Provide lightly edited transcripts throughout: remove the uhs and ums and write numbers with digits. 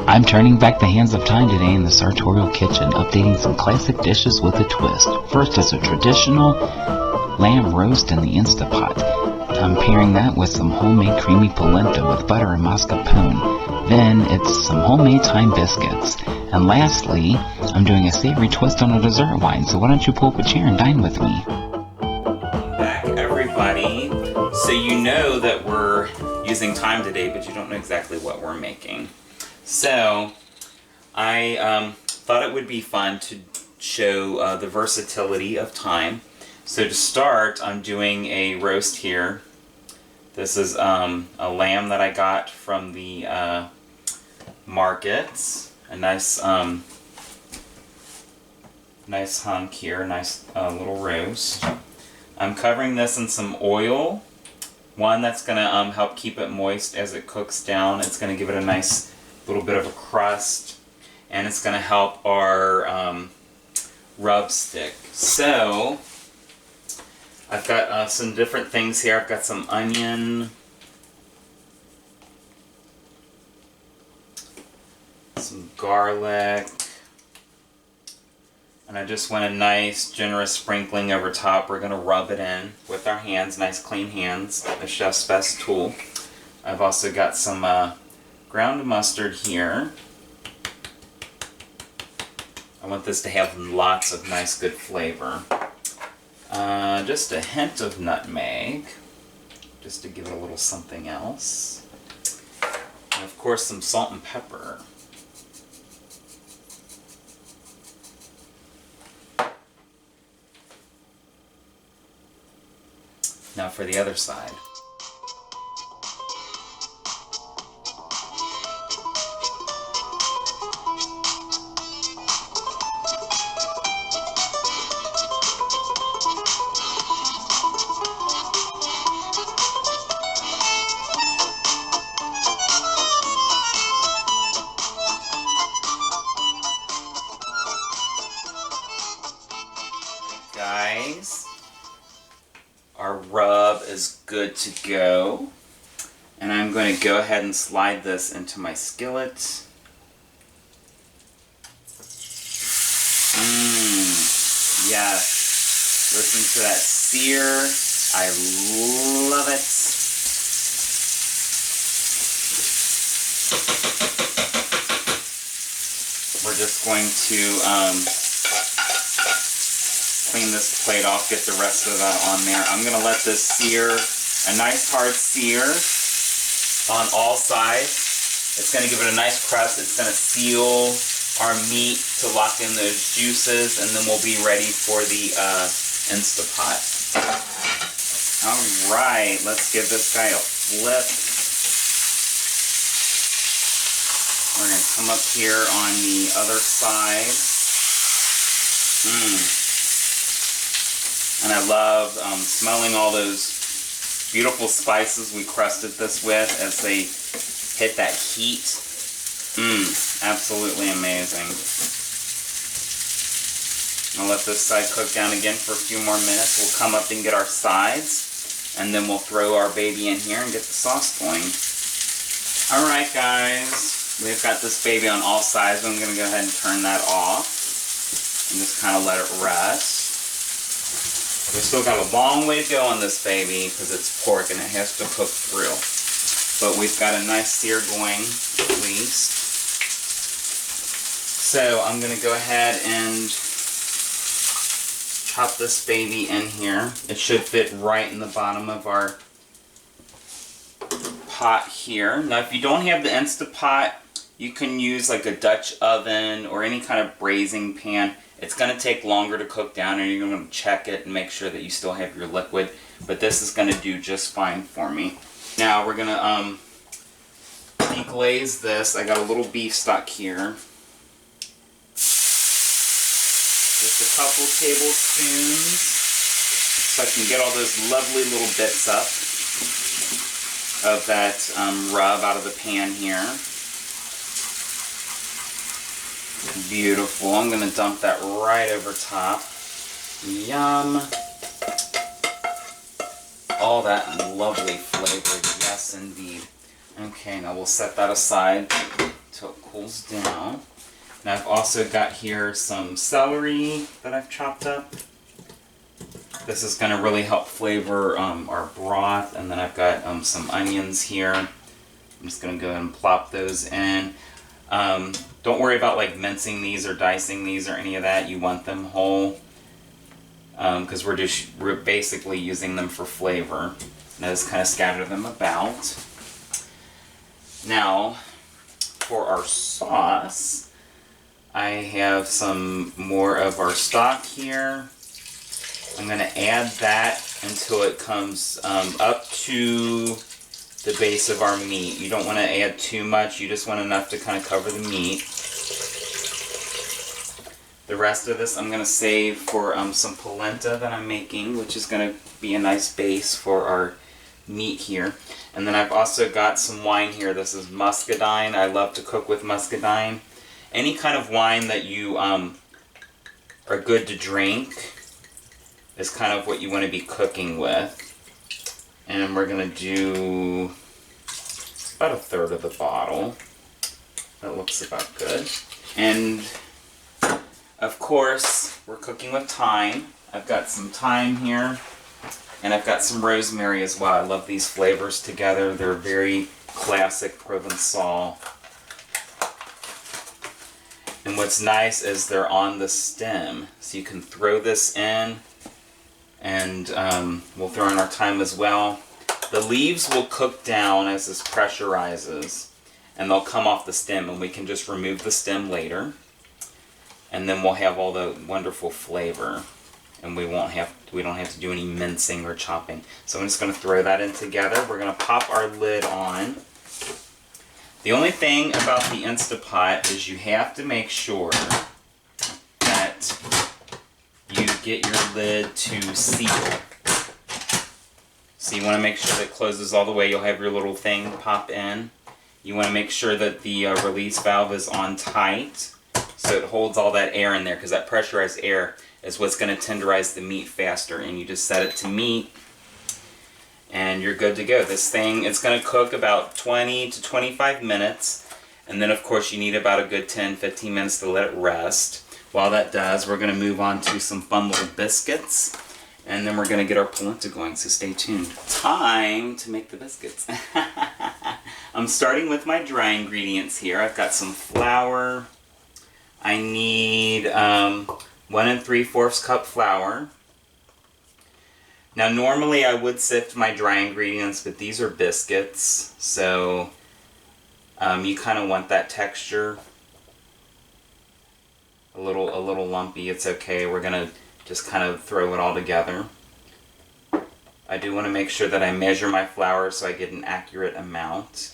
I'm turning back the hands of time today in the sartorial kitchen, updating some classic dishes with a twist. First is a traditional lamb roast in the Instapot. I'm pairing that with some homemade creamy polenta with butter and mascarpone. Then it's some homemade thyme biscuits. And lastly, I'm doing a savory twist on a dessert wine, so why don't you pull up a chair and dine with me? Back, everybody. So you know that we're using thyme today, but you don't know exactly what we're making. So I thought it would be fun to show the versatility of thyme. So to start, I'm doing a roast here. This is a lamb that I got from the market. A nice nice hunk here, nice little roast. I'm covering this in some oil. One that's going to help keep it moist as it cooks down. It's going to give it a nice little bit of a crust, and it's going to help our rub stick. So I've got some different things here. I've got some onion, some garlic, and I just want a nice generous sprinkling over top. We're going to rub it in with our hands, nice clean hands, the chef's best tool. I've also got some ground mustard here. I want this to have lots of nice good flavor. Just a hint of nutmeg, just to give it a little something else. And of course some salt and pepper. Now for the other side. Guys, our rub is good to go, and I'm going to go ahead and slide this into my skillet. Yes, listen to that sear. I love it. We're just going to clean this plate off, get the rest of that on there. I'm going to let this sear, a nice hard sear on all sides. It's going to give it a nice crust. It's going to seal our meat to lock in those juices, and then we'll be ready for the Instapot. Alright, let's give this guy a flip. We're going to come up here on the other side. And I love smelling all those beautiful spices we crusted this with as they hit that heat. Absolutely amazing. I'll let this side cook down again for a few more minutes. We'll come up and get our sides, and then we'll throw our baby in here and get the sauce going. Alright guys, we've got this baby on all sides. I'm going to go ahead and turn that off and just kind of let it rest. We've still got a long way to go on this baby because it's pork and it has to cook through. But we've got a nice sear going, at least. So I'm going to go ahead and chop this baby in here. It should fit right in the bottom of our pot here. Now if you don't have the Instapot, you can use like a Dutch oven or any kind of braising pan. It's going to take longer to cook down, and you're going to check it and make sure that you still have your liquid. But this is going to do just fine for me. Now we're going to deglaze this. I got a little beef stock here. Just a couple tablespoons so I can get all those lovely little bits up of that rub out of the pan here. Beautiful. I'm going to dump that right over top. Yum. All that lovely flavor. Yes, indeed. Okay, now we'll set that aside. until it cools down. Now I've also got here some celery that I've chopped up. This is going to really help flavor our broth. And then I've got some onions here. I'm just going to go ahead and plop those in. Don't worry about like mincing these or dicing these or any of that. You want them whole because we're basically using them for flavor. And I just kind of scatter them about. Now for our sauce, I have some more of our stock here. I'm going to add that until it comes up to the base of our meat. You don't want to add too much, you just want enough to kind of cover the meat. The rest of this I'm going to save for some polenta that I'm making, which is going to be a nice base for our meat here. And then I've also got some wine here. This is muscadine. I love to cook with muscadine. Any kind of wine that you are good to drink is kind of what you want to be cooking with. And we're going to do about 1/3 of the bottle. That looks about good. And of course, we're cooking with thyme. I've got some thyme here, and I've got some rosemary as well. I love these flavors together. They're very classic Provençal. And what's nice is they're on the stem, so you can throw this in, and we'll throw in our thyme as well. The leaves will cook down as this pressurizes, and they'll come off the stem, and we can just remove the stem later, and then we'll have all the wonderful flavor, and we don't have to do any mincing or chopping. So I'm just going to throw that in together. We're going to pop our lid on. The only thing about the Instapot is you have to make sure that you get your lid to seal. So you want to make sure that it closes all the way. You'll have your little thing pop in. You want to make sure that the release valve is on tight, so it holds all that air in there, because that pressurized air is what's going to tenderize the meat faster. And you just set it to meat, and you're good to go. This thing, it's going to cook about 20 to 25 minutes, and then of course you need about a good 10-15 minutes to let it rest. While that does, we're going to move on to some fun little biscuits, and then we're going to get our polenta going, so stay tuned. Time to make the biscuits. I'm starting with my dry ingredients here. I've got some flour. I need 1 3/4 cup flour. Now normally I would sift my dry ingredients, but these are biscuits, so you kind of want that texture. A little lumpy, it's okay. We're going to just kind of throw it all together. I do want to make sure that I measure my flour so I get an accurate amount,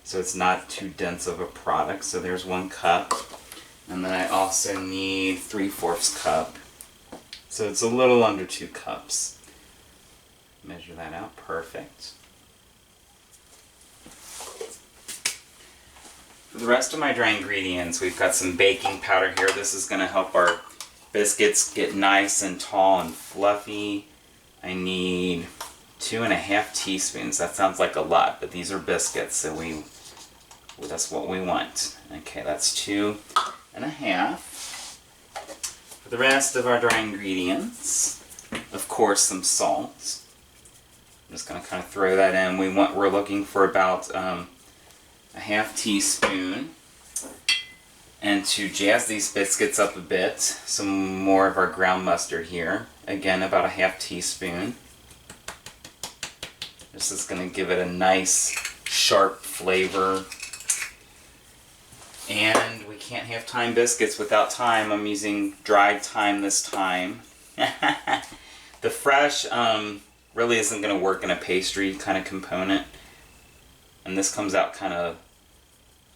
so it's not too dense of a product. So there's 1 cup. And then I also need 3/4 cup. So it's a little under 2 cups. Measure that out, perfect. For the rest of my dry ingredients, we've got some baking powder here. This is going to help our biscuits get nice and tall and fluffy. I need 2½ teaspoons. That sounds like a lot, but these are biscuits, so that's what we want. Okay, that's 2½. For the rest of our dry ingredients, of course, some salt. I'm just going to kind of throw that in. We're looking for about ½ teaspoon. And to jazz these biscuits up a bit, some more of our ground mustard here. Again, about ½ teaspoon. This is going to give it a nice, sharp flavor. And we can't have thyme biscuits without thyme. I'm using dried thyme this time. The fresh really isn't going to work in a pastry kind of component. And this comes out kind of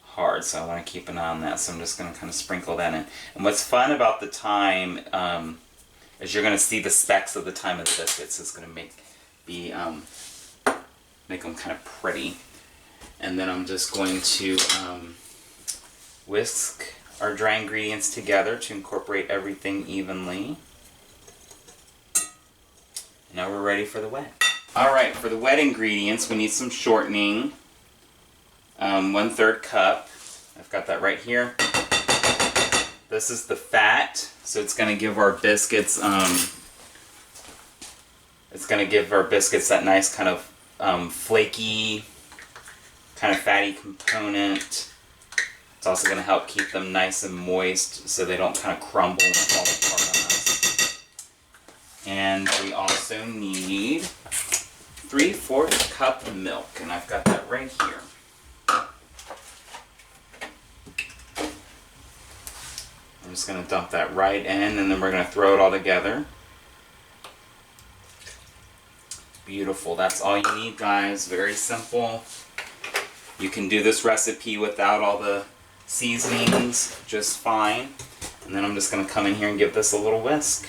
hard, so I want to keep an eye on that. So I'm just going to kind of sprinkle that in. And what's fun about the thyme is you're going to see the specks of the thyme in the biscuits. It's going to make them kind of pretty. And then I'm just going to whisk our dry ingredients together to incorporate everything evenly. Now we're ready for the wet. Alright, for the wet ingredients we need some shortening. 1/3 cup. I've got that right here. This is the fat, so it's going to give our biscuits, that nice kind of flaky, kind of fatty component. It's also going to help keep them nice and moist so they don't kind of crumble and fall apart on us. And we also need 3/4 cup of milk, and I've got that right here. I'm just going to dump that right in, and then we're going to throw it all together. Beautiful. That's all you need, guys. Very simple. You can do this recipe without all the seasonings just fine. And then I'm just going to come in here and give this a little whisk.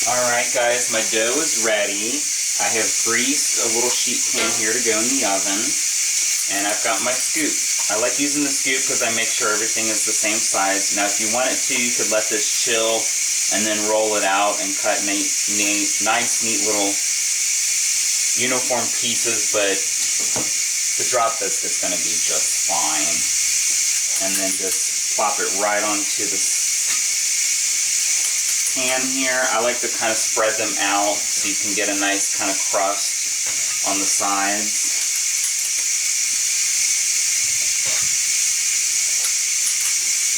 Alright guys, my dough is ready. I have greased a little sheet pan here to go in the oven. And I've got my scoop. I like using the scoop because I make sure everything is the same size. Now if you wanted to, you could let this chill and then roll it out and cut nice, neat little uniform pieces, but the drop biscuit's going to be just fine. And then just plop it right onto the pan here. I like to kind of spread them out so you can get a nice kind of crust on the sides.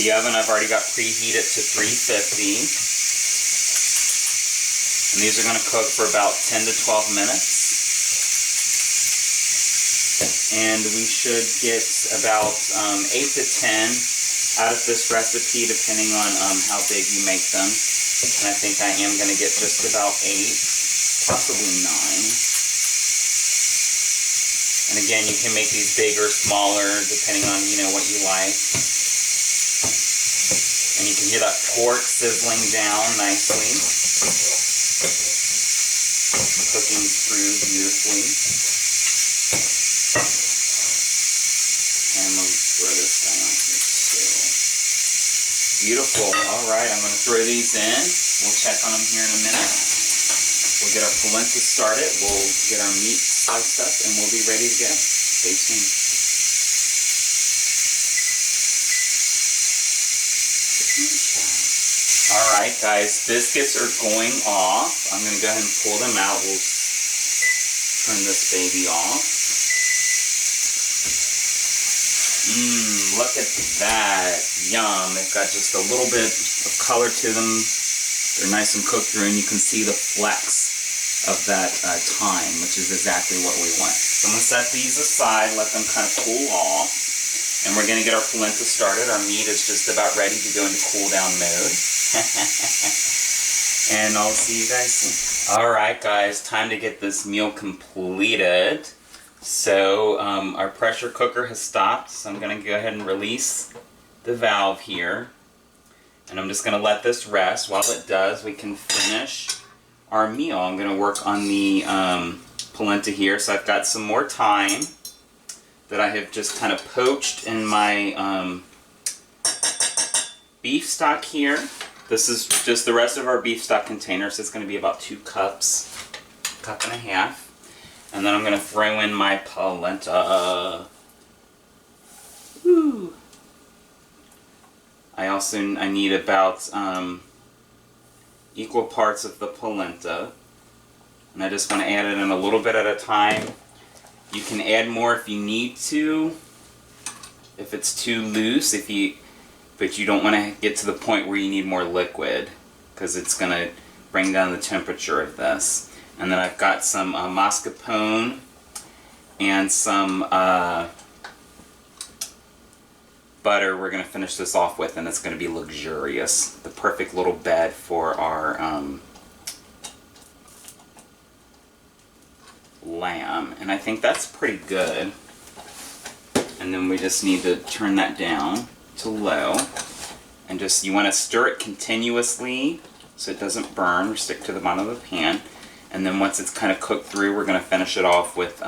The oven I've already got preheated to 350. And these are going to cook for about 10 to 12 minutes. And we should get about 8 to 10 out of this recipe, depending on how big you make them. And I think I am going to get just about 8, possibly 9. And again, you can make these big or smaller, depending on, what you like. And you can hear that pork sizzling down nicely. Cooking through beautifully. And we'll throw this guy on here too. Beautiful. Alright, I'm going to throw these in. We'll check on them here in a minute. We'll get our polenta started. We'll get our meat sliced up and we'll be ready to go. Stay tuned. Alright guys, biscuits are going off. I'm going to go ahead and pull them out. We'll turn this baby off. Look at that. Yum. They've got just a little bit of color to them. They're nice and cooked through, and you can see the flecks of that thyme, which is exactly what we want. So I'm going to set these aside, let them kind of cool off. And we're going to get our polenta started. Our meat is just about ready to go into cool down mode. And I'll see you guys soon. Alright guys, time to get this meal completed. So our pressure cooker has stopped, so I'm going to go ahead and release the valve here. And I'm just going to let this rest. While it does, we can finish our meal. I'm going to work on the polenta here. So I've got some more thyme that I have just kind of poached in my beef stock here. This is just the rest of our beef stock container, so it's going to be about 2 cups, cup and a half. And then I'm going to throw in my polenta. Woo. I need about equal parts of the polenta. And I just want to add it in a little bit at a time. You can add more if you need to, if it's too loose, but you don't want to get to the point where you need more liquid, because it's going to bring down the temperature of this. And then I've got some mascarpone and some butter we're going to finish this off with, and it's going to be luxurious. The perfect little bed for our lamb. And I think that's pretty good. And then we just need to turn that down to low. And just, you want to stir it continuously so it doesn't burn or stick to the bottom of the pan. And then once it's kind of cooked through, we're going to finish it off with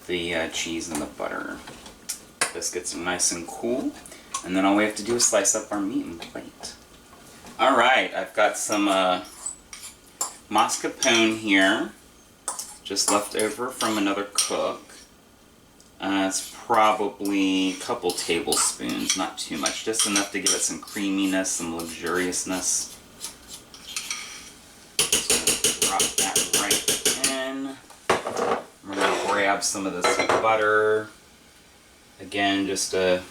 the cheese and the butter. Biscuits are nice and cool. And then all we have to do is slice up our meat and plate. Alright, I've got some mascarpone here, just left over from another cook. It's probably a couple tablespoons, not too much, just enough to give it some creaminess, some luxuriousness. Just gonna drop that right in. We're gonna grab some of this butter. Again, just about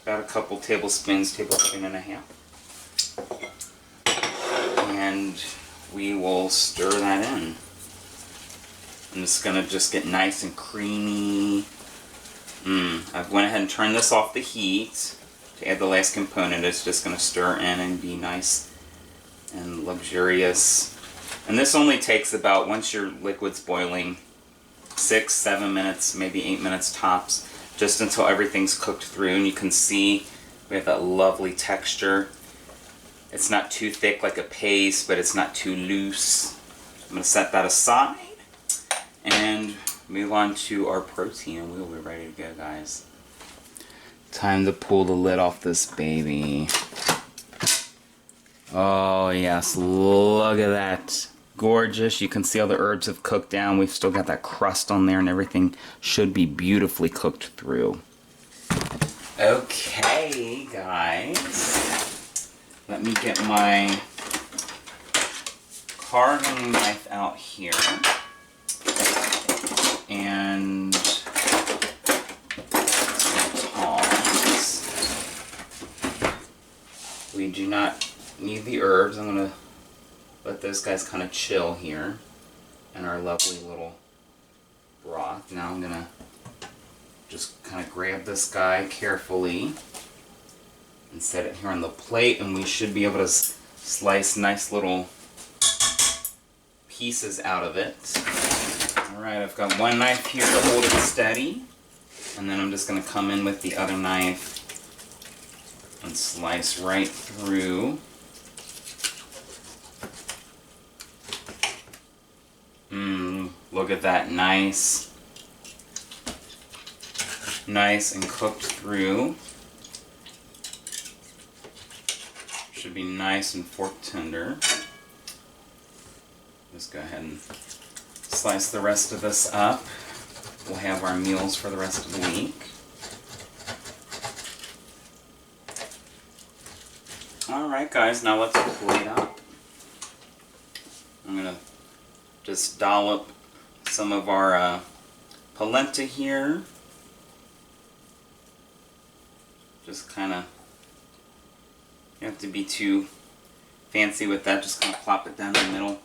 a couple tablespoons, tablespoon and a half. And we will stir that in. And it's gonna just get nice and creamy. I've went ahead and turned this off the heat to add the last component. It's just gonna stir in and be nice and luxurious. And this only takes about, once your liquid's boiling, 6-7 minutes, maybe 8 minutes tops, just until everything's cooked through. And you can see we have that lovely texture. It's not too thick like a paste, but it's not too loose. I'm gonna set that aside and move on to our protein. We'll be ready to go, guys. Time to pull the lid off this baby. Oh yes, look at that. Gorgeous. You can see all the herbs have cooked down. We've still got that crust on there and everything should be beautifully cooked through. Okay, guys. Let me get my carving knife out here. And tongs. We do not need the herbs. I'm going to let those guys kind of chill here in our lovely little broth. Now I'm going to just kind of grab this guy carefully and set it here on the plate, and we should be able to slice nice little pieces out of it. Alright, I've got one knife here to hold it steady, and then I'm just going to come in with the other knife and slice right through. Look at that, nice and cooked through. Should be nice and fork tender. Just go ahead and slice the rest of this up. We'll have our meals for the rest of the week. Alright guys, now let's plate up. I'm going to just dollop some of our polenta here. Just kind of, you don't have to be too fancy with that, just kind of plop it down the middle.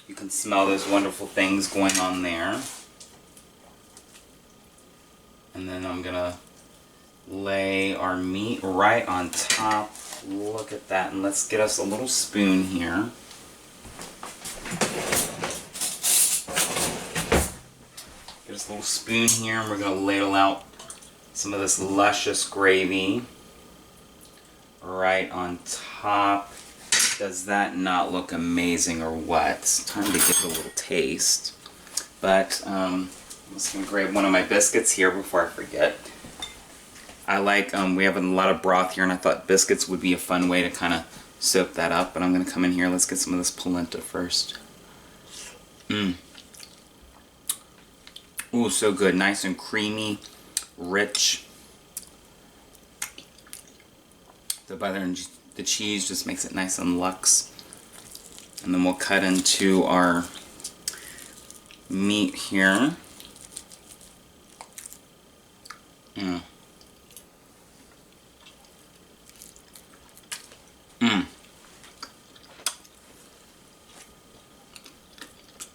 You can smell those wonderful things going on there. And then I'm going to lay our meat right on top. Look at that. And let's get us a little spoon here. Get us a little spoon here, and we're going to ladle out some of this luscious gravy right on top. Does that not look amazing or what? It's time to give it a little taste. But I'm just going to grab one of my biscuits here before I forget. I like, we have a lot of broth here, and I thought biscuits would be a fun way to kind of soak that up. But I'm going to come in here. Let's get some of this polenta first. Ooh, so good. Nice and creamy, rich. The butter and the cheese just makes it nice and luxe. And then we'll cut into our meat here.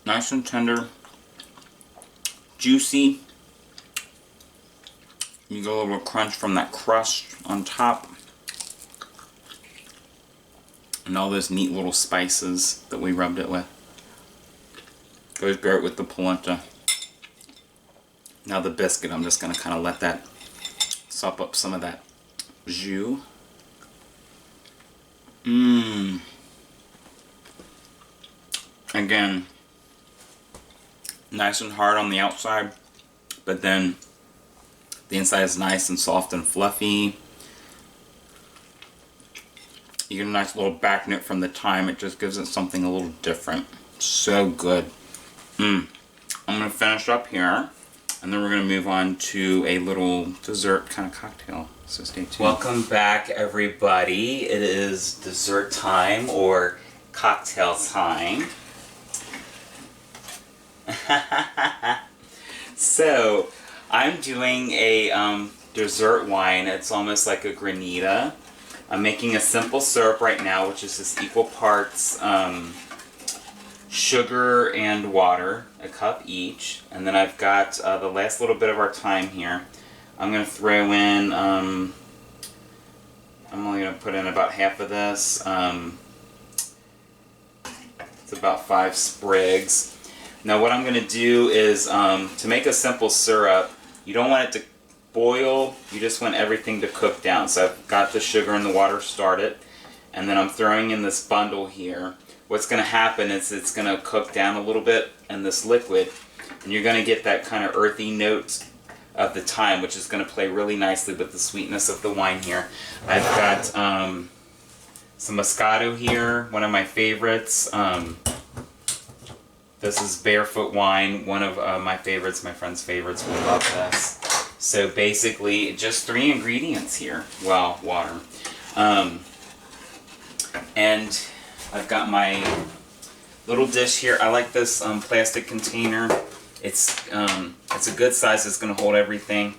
Nice and tender, juicy. You get a little crunch from that crust on top. And all those neat little spices that we rubbed it with. Goes great with the polenta. Now the biscuit, I'm just going to kind of let that sop up some of that jus. Again, nice and hard on the outside, but then the inside is nice and soft and fluffy. You get a nice little back note from the thyme. It just gives it something a little different. So good. I'm going to finish up here, and then we're going to move on to a little dessert kind of cocktail. So stay tuned. Welcome back, everybody. It is dessert time, or cocktail time. So, I'm doing a dessert wine. It's almost like a granita. I'm making a simple syrup right now, which is just equal parts sugar and water, a cup each. And then I've got the last little bit of our thyme here. I'm going to throw in, I'm only going to put in about half of this. It's about 5 sprigs. Now what I'm going to do is, to make a simple syrup, you don't want it to boil, you just want everything to cook down. So I've got the sugar and the water started, and then I'm throwing in this bundle here. What's going to happen is it's going to cook down a little bit in this liquid, and you're going to get that kind of earthy note of the thyme, which is going to play really nicely with the sweetness of the wine here. I've got some Moscato here, one of my favorites. This is Barefoot wine, one of my favorites, my friend's favorites. We love this. So basically, just 3 ingredients here. Well, water. And I've got my little dish here. I like this plastic container. It's a good size. It's going to hold everything.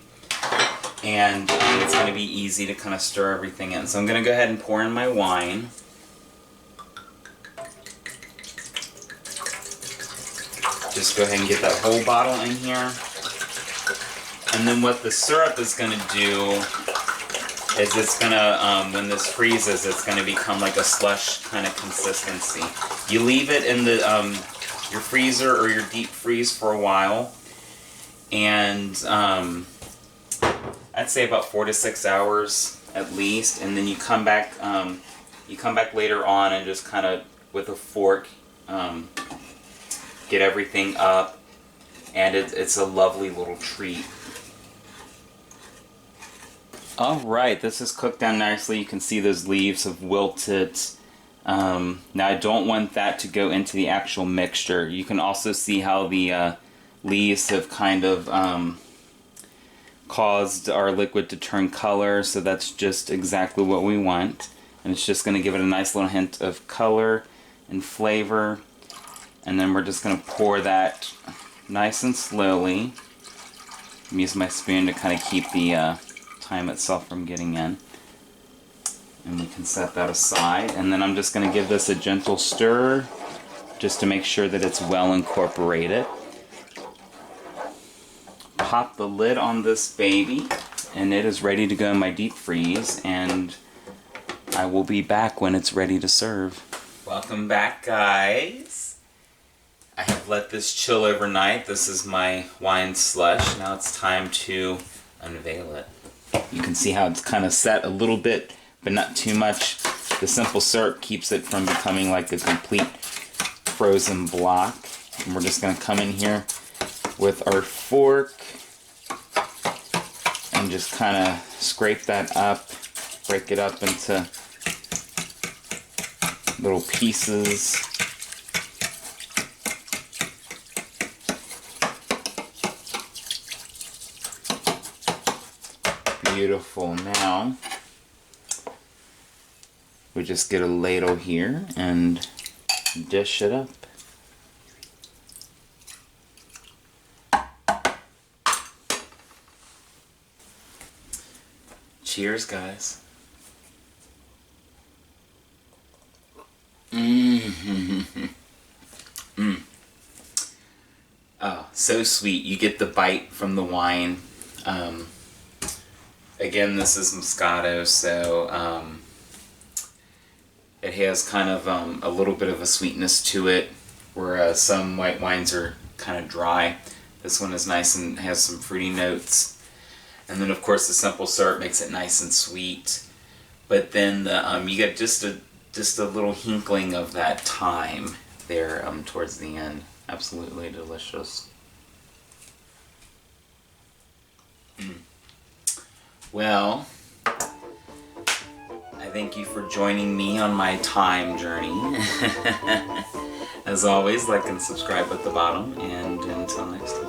And it's going to be easy to kind of stir everything in. So I'm going to go ahead and pour in my wine. Just go ahead and get that whole bottle in here. And then what the syrup is going to do is it's going to, when this freezes, it's going to become like a slush kind of consistency. You leave it in the your freezer or your deep freeze for a while, and I'd say about 4 to 6 hours at least. And then you come back later on and just kind of with a fork get everything up, and it's a lovely little treat. Alright, this is cooked down nicely. You can see those leaves have wilted. Now I don't want that to go into the actual mixture. You can also see how the leaves have kind of caused our liquid to turn color, so that's just exactly what we want. And it's just going to give it a nice little hint of color and flavor. And then we're just going to pour that nice and slowly. I'm using my spoon to kind of keep the thyme itself from getting in. And we can set that aside. And then I'm just going to give this a gentle stir just to make sure that it's well incorporated. Pop the lid on this baby, and it is ready to go in my deep freeze, and I will be back when it's ready to serve. Welcome back, guys. I have let this chill overnight. This is my wine slush. Now it's time to unveil it. You can see how it's kind of set a little bit, but not too much. The simple syrup keeps it from becoming like a complete frozen block. And we're just going to come in here with our fork and just kind of scrape that up, break it up into little pieces. Beautiful. Now we just get a ladle here and dish it up. Cheers, guys. Oh, so sweet. You get the bite from the wine. Again, this is Moscato, so it has kind of a little bit of a sweetness to it, whereas some white wines are kind of dry. This one is nice and has some fruity notes. And then, of course, the simple syrup makes it nice and sweet. But then you get just a little hinkling of that thyme there towards the end. Absolutely delicious. Well, I thank you for joining me on my thyme journey. As always, like and subscribe at the bottom, and until next time.